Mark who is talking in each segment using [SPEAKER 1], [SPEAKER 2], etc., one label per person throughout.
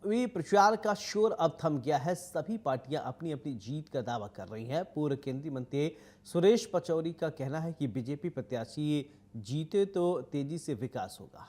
[SPEAKER 1] चुनावी प्रचार का शोर अब थम गया है। सभी पार्टियां अपनी अपनी जीत का दावा कर रही हैं। पूर्व केंद्रीय मंत्री सुरेश पचौरी का कहना है कि बीजेपी प्रत्याशी जीते तो तेजी से विकास होगा।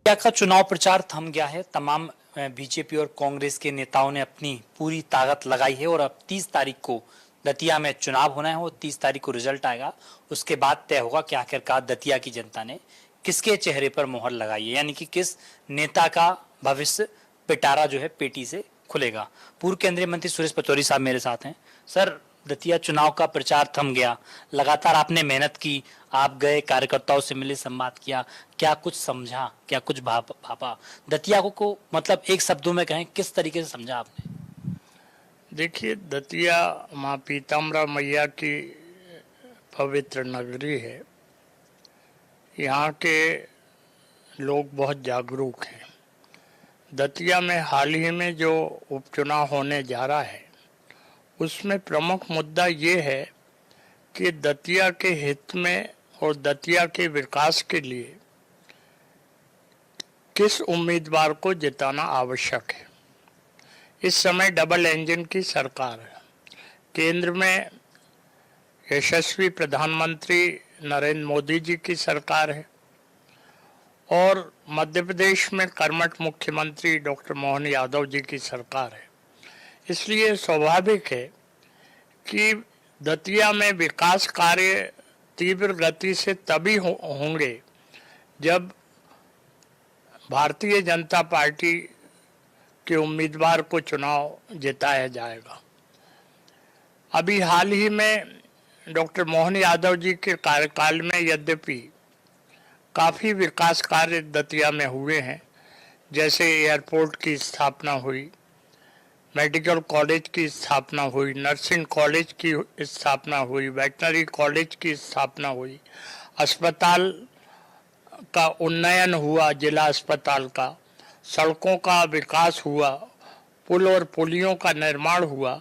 [SPEAKER 2] दतिया का चुनाव प्रचार थम गया है। तमाम बीजेपी और कांग्रेस के नेताओं ने अपनी पूरी ताकत लगाई है और अब 30 तारीख को दतिया में चुनाव होना है और 30 तारीख को रिजल्ट आएगा। उसके बाद तय होगा कि आखिरकार दतिया की जनता ने किसके चेहरे पर मोहर लगाई है, यानी कि किस नेता का भविष्य पिटारा जो है पेटी से खुलेगा। पूर्व केंद्रीय मंत्री सुरेश पचौरी साहब मेरे साथ हैं। सर, दतिया चुनाव का प्रचार थम गया, लगातार आपने मेहनत की, आप गए, कार्यकर्ताओं से मिले, संवाद किया, क्या कुछ समझा, क्या कुछ भापा दतिया को मतलब एक शब्दों में कहें किस तरीके से समझा आपने?
[SPEAKER 3] देखिए, दतिया माँ पीताम्बरा मैया की पवित्र नगरी है। यहाँ के लोग बहुत जागरूक हैं। दतिया में हाल ही में जो उपचुनाव होने जा रहा है उसमें प्रमुख मुद्दा ये है कि दतिया के हित में और दतिया के विकास के लिए किस उम्मीदवार को जिताना आवश्यक है। इस समय डबल इंजन की सरकार है। केंद्र में यशस्वी प्रधानमंत्री नरेंद्र मोदी जी की सरकार है और मध्य प्रदेश में कर्मठ मुख्यमंत्री डॉक्टर मोहन यादव जी की सरकार है। इसलिए स्वाभाविक है कि दतिया में विकास कार्य तीव्र गति से तभी होंगे जब भारतीय जनता पार्टी के उम्मीदवार को चुनाव जिताया जाएगा। अभी हाल ही में डॉक्टर मोहन यादव जी के कार्यकाल में यद्यपि काफ़ी विकास कार्य दतिया में हुए हैं, जैसे एयरपोर्ट की स्थापना हुई, मेडिकल कॉलेज की स्थापना हुई, नर्सिंग कॉलेज की स्थापना हुई, वेटनरी कॉलेज की स्थापना हुई, अस्पताल का उन्नयन हुआ, जिला अस्पताल का, सड़कों का विकास हुआ, पुल और पुलियों का निर्माण हुआ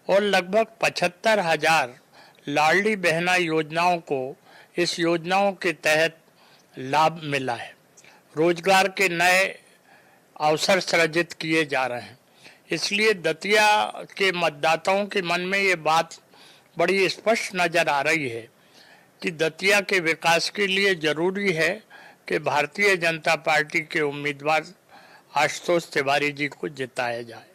[SPEAKER 3] और लगभग 75,000 लाडली बहना योजनाओं को इस योजनाओं के तहत लाभ मिला है। रोजगार के नए अवसर सृजित किए जा रहे हैं। इसलिए दतिया के मतदाताओं के मन में ये बात बड़ी स्पष्ट नजर आ रही है कि दतिया के विकास के लिए जरूरी है कि भारतीय जनता पार्टी के उम्मीदवार आशुतोष तिवारी जी को जिताया जाए।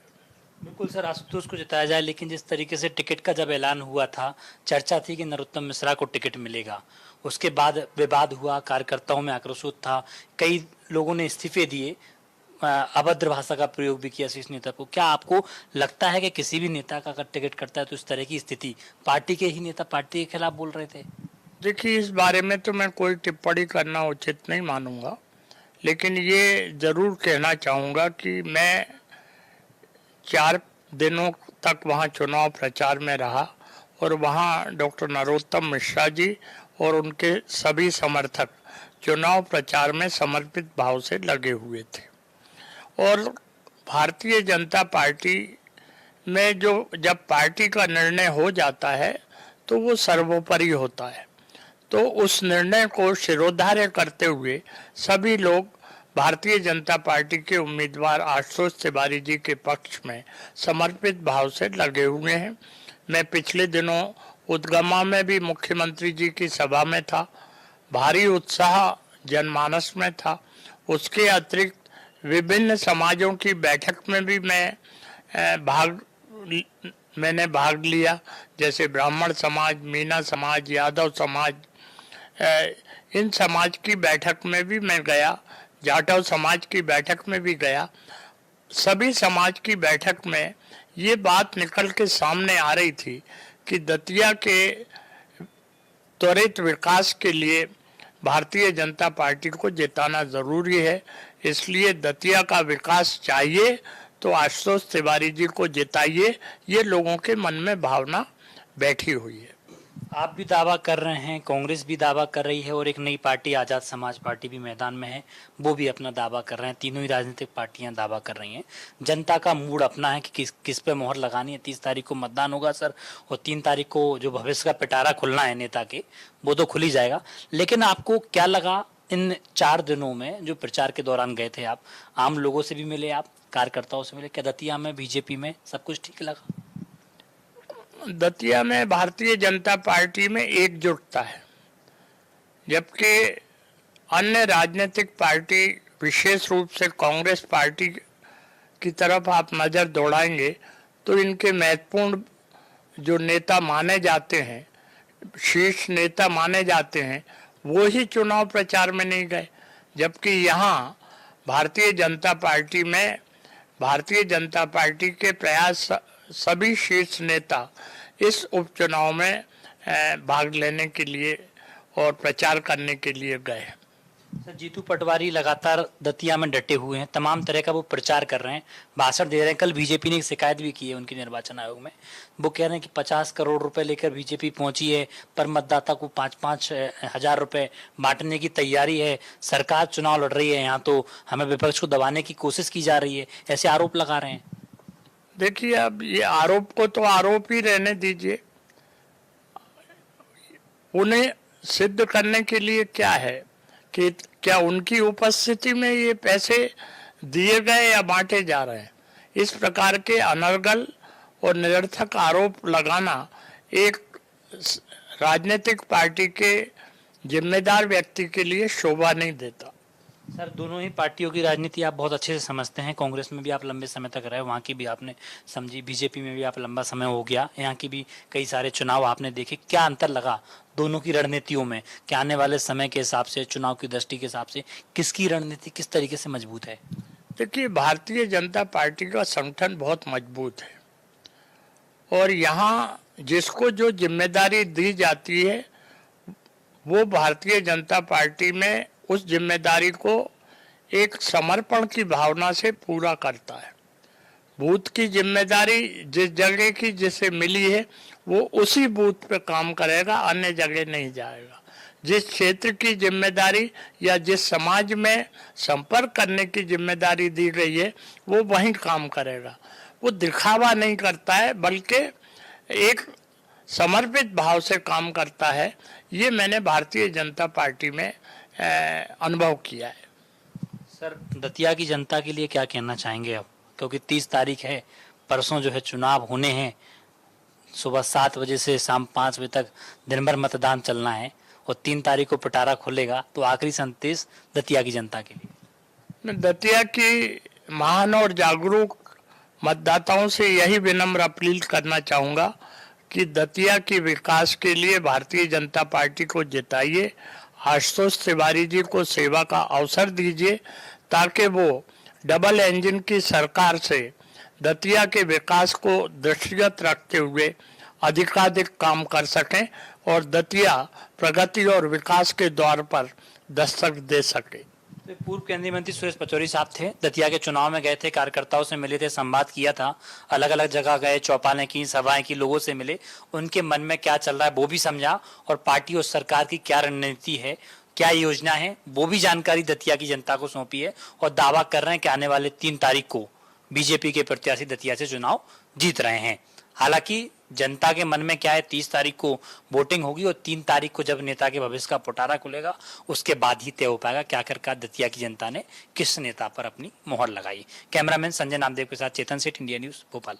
[SPEAKER 2] बिल्कुल सर, आशुतोष को जिताया जाए, लेकिन जिस तरीके से टिकट का जब ऐलान हुआ था, चर्चा थी कि नरोत्तम मिश्रा को टिकट मिलेगा। उसके बाद विवाद हुआ, कार्यकर्ताओं में आक्रोश था, कई लोगों ने इस्तीफे दिए, अभद्र भाषा का प्रयोग भी किया शीर्ष नेता को। क्या आपको लगता है कि किसी भी नेता का अगर टिकट करता है तो इस तरह की स्थिति, पार्टी के ही नेता पार्टी के खिलाफ बोल रहे थे?
[SPEAKER 3] देखिए, इस बारे में तो मैं कोई टिप्पणी करना उचित नहीं मानूंगा, लेकिन ये जरूर कहना चाहूँगा कि मैं 4 दिनों तक वहाँ चुनाव प्रचार में रहा और वहाँ डॉक्टर नरोत्तम मिश्रा जी और उनके सभी समर्थक चुनाव प्रचार में समर्पित भाव से लगे हुए थे। और भारतीय जनता पार्टी में जब पार्टी का निर्णय हो जाता है तो वो सर्वोपरि होता है। तो उस निर्णय को शिरोधार्य करते हुए सभी लोग भारतीय जनता पार्टी के उम्मीदवार आशुतोष तिवारी जी के पक्ष में समर्पित भाव से लगे हुए हैं। मैं पिछले दिनों उद्गमा में भी मुख्यमंत्री जी की सभा में था। भारी उत्साह जनमानस में था। उसके अतिरिक्त विभिन्न समाजों की बैठक में भी मैंने भाग लिया, जैसे ब्राह्मण समाज, मीना समाज, यादव समाज, इन समाज की बैठक में भी मैं गया, जाटव समाज की बैठक में भी गया। सभी समाज की बैठक में ये बात निकल के सामने आ रही थी कि दतिया के त्वरित विकास के लिए भारतीय जनता पार्टी को जिताना जरूरी है। इसलिए दतिया का विकास चाहिए तो आशुतोष तिवारी जी को जिताइए, ये लोगों के मन में भावना बैठी हुई है।
[SPEAKER 2] आप भी दावा कर रहे हैं, कांग्रेस भी दावा कर रही है और एक नई पार्टी आजाद समाज पार्टी भी मैदान में है, वो भी अपना दावा कर रहे हैं। तीनों ही राजनीतिक पार्टियां दावा कर रही हैं। जनता का मूड अपना है कि किस पे मोहर लगानी है। 30 तारीख को मतदान होगा सर, और 3 तारीख को जो भविष्य का पिटारा खुलना है नेता के, वो तो खुल ही जाएगा। लेकिन आपको क्या लगा इन 4 दिनों में जो प्रचार के दौरान गए थे आप, आम लोगों से भी मिले, आप कार्यकर्ताओं से मिले, क्या दतिया में बीजेपी में सब कुछ ठीक लगा?
[SPEAKER 3] दतिया में भारतीय जनता पार्टी में एकजुटता है, जबकि अन्य राजनीतिक पार्टी विशेष रूप से कांग्रेस पार्टी की तरफ आप नजर दौड़ाएंगे तो इनके महत्वपूर्ण जो नेता माने जाते हैं, शीर्ष नेता माने जाते हैं, वो ही चुनाव प्रचार में नहीं गए। जबकि यहाँ भारतीय जनता पार्टी में भारतीय जनता पार्टी के प्रयास सभी शीर्ष नेता इस उपचुनाव में भाग लेने के लिए और प्रचार करने के लिए गए।
[SPEAKER 2] सर, जीतू पटवारी लगातार दतिया में डटे हुए हैं, तमाम तरह का वो प्रचार कर रहे हैं, भाषण दे रहे हैं। कल बीजेपी ने एक शिकायत भी की है उनके निर्वाचन आयोग में। वो कह रहे हैं कि 50 करोड़ रुपए लेकर बीजेपी पहुंची है, पर मतदाता को 5-5 हजार रुपए बांटने की तैयारी है। सरकार चुनाव लड़ रही है, यहाँ तो हमें विपक्ष को दबाने की कोशिश की जा रही है, ऐसे आरोप लगा रहे हैं।
[SPEAKER 3] देखिए, अब ये आरोप को तो आरोप ही रहने दीजिए। उन्हें सिद्ध करने के लिए क्या है कि क्या उनकी उपस्थिति में ये पैसे दिए गए या बांटे जा रहे हैं। इस प्रकार के अनर्गल और निरर्थक आरोप लगाना एक राजनीतिक पार्टी के जिम्मेदार व्यक्ति के लिए शोभा नहीं देता।
[SPEAKER 2] सर, दोनों ही पार्टियों की राजनीति आप बहुत अच्छे से समझते हैं। कांग्रेस में भी आप लंबे समय तक रहे, वहाँ की भी आपने समझी, बीजेपी में भी आप लंबा समय हो गया, यहाँ की भी कई सारे चुनाव आपने देखे। क्या अंतर लगा दोनों की रणनीतियों में? क्या आने वाले समय के हिसाब से, चुनाव की दृष्टि के हिसाब से किसकी रणनीति किस तरीके से मजबूत है?
[SPEAKER 3] देखिए, भारतीय जनता पार्टी का संगठन बहुत मजबूत है और यहाँ जिसको जो जिम्मेदारी दी जाती है वो भारतीय जनता पार्टी में उस जिम्मेदारी को एक समर्पण की भावना से पूरा करता है। बूथ की जिम्मेदारी जिस जगह की जिसे मिली है वो उसी बूथ पे काम करेगा, अन्य जगह नहीं जाएगा। जिस क्षेत्र की जिम्मेदारी या जिस समाज में संपर्क करने की जिम्मेदारी दी गई है वो वहीं काम करेगा। वो दिखावा नहीं करता है, बल्कि एक समर्पित भाव से काम करता है। ये मैंने भारतीय जनता पार्टी में अनुभव किया है।
[SPEAKER 2] सर, दतिया की जनता के लिए क्या कहना चाहेंगे अब? क्योंकि 30 तारीख है, परसों जो है चुनाव होने हैं, सुबह 7 बजे से शाम 5 बजे तक दिन भर मतदान चलना है और 3 तारीख को पिटारा खुलेगा, तो आखिरी संदेश दतिया की जनता के लिए?
[SPEAKER 3] मैं दतिया की महान और जागरूक मतदाताओं से यही विनम्र अपील करना चाहूँगा कि दतिया के विकास के लिए भारतीय जनता पार्टी को जिताइए, आशुतोष तिवारी जी को सेवा का अवसर दीजिए, ताकि वो डबल इंजन की सरकार से दतिया के विकास को दृष्टिगत रखते हुए अधिकाधिक काम कर सकें और दतिया प्रगति और विकास के द्वार पर दस्तक दे सके।
[SPEAKER 2] तो पूर्व केंद्रीय मंत्री सुरेश पचौरी साहब थे, दतिया के चुनाव में गए थे, कार्यकर्ताओं से मिले थे, संवाद किया था, अलग अलग जगह गए, चौपालें की, सभाएं की, लोगों से मिले, उनके मन में क्या चल रहा है वो भी समझा और पार्टी और सरकार की क्या रणनीति है, क्या योजना है, वो भी जानकारी दतिया की जनता को सौंपी है और दावा कर रहे हैं कि आने वाले 3 तारीख को बीजेपी के प्रत्याशी दतिया से चुनाव जीत रहे हैं। हालांकि जनता के मन में क्या है, 30 तारीख को वोटिंग होगी और 3 तारीख को जब नेता के भविष्य का पिटारा खुलेगा उसके बाद ही तय हो पाएगा कि आखिरकार दतिया की जनता ने किस नेता पर अपनी मोहर लगाई। कैमरामैन संजय नामदेव के साथ चेतन सेठ, इंडिया न्यूज, भोपाल।